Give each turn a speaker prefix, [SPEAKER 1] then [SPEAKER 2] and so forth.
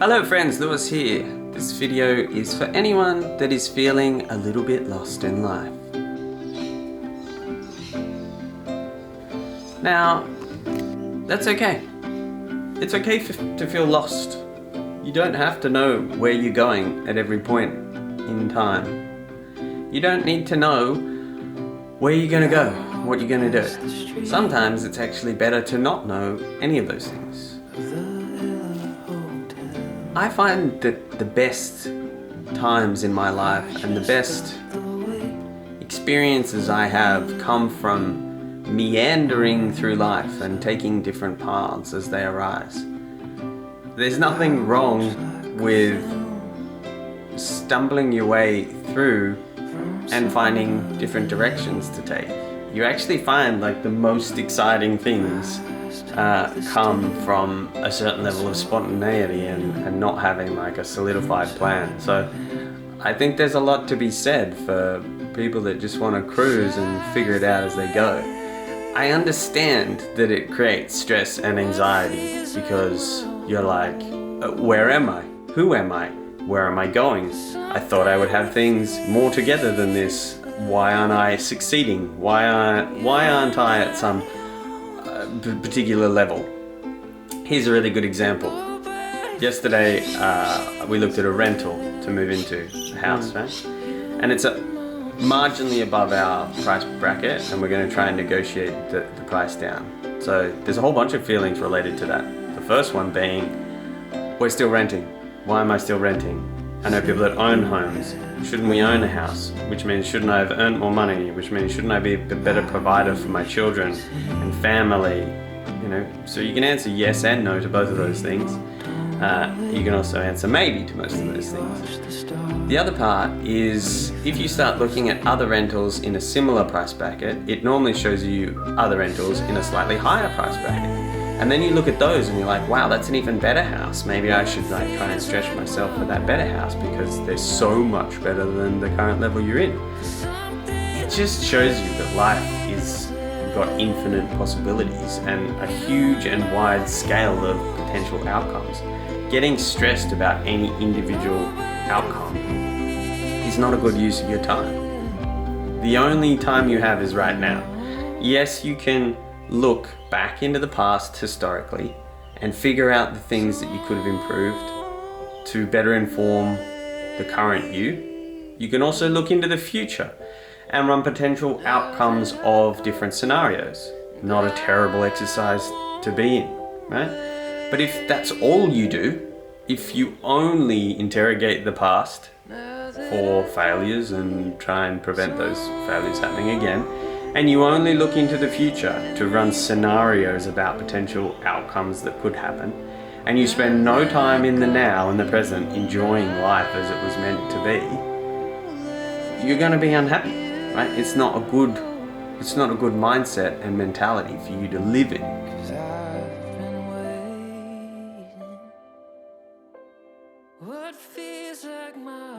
[SPEAKER 1] Hello friends, Lewis here. This video is for anyone that is feeling a little bit lost in life. Now, that's okay. It's okay to feel lost. You don't have to know where you're going at every point in time. You don't need to know where you're going to go, what you're going to do. Sometimes it's actually better to not know any of those things. I find that the best times in my life and the best experiences I have come from meandering through life and taking different paths as they arise. There's nothing wrong with stumbling your way through and finding different directions to take. You actually find like the most exciting things come from a certain level of spontaneity and not having like a solidified plan. So I think there's a lot to be said for people that just want to cruise and figure it out as they go. I understand that it creates stress and anxiety because you're like, where am I? Who am I? Where am I going? I thought I would have things more together than this. Why aren't I succeeding? Why aren't I at some particular level? Here's a really good example. Yesterday we looked at a rental to move into a house, right? And it's marginally above our price bracket, and we're going to try and negotiate the price down. So there's a whole bunch of feelings related to that. The first one being, we're still renting. Why am I still renting? I know people that own homes. Shouldn't we own a house? Which means shouldn't I have earned more money? Which means shouldn't I be a better provider for my children and family? You know, so you can answer yes and no to both of those things. You can also answer maybe to most of those things. The other part is if you start looking at other rentals in a similar price bracket, it normally shows you other rentals in a slightly higher price bracket. And then you look at those and you're like, wow, that's an even better house. Maybe I should like try and stretch myself for that better house because they're so much better than the current level you're in. It just shows you that life is got infinite possibilities and a huge and wide scale of potential outcomes. Getting stressed about any individual outcome is not a good use of your time. The only time you have is right now. Yes, you can look back into the past historically and figure out the things that you could have improved to better inform the current you. You can also look into the future and run potential outcomes of different scenarios. Not a terrible exercise to be in, right? But if that's all you do, if you only interrogate the past for failures and try and prevent those failures happening again, and you only look into the future to run scenarios about potential outcomes that could happen, and you spend no time in the now, in the present, enjoying life as it was meant to be, you're going to be unhappy, right? It's not a good mindset and mentality for you to live in.
[SPEAKER 2] What feels like my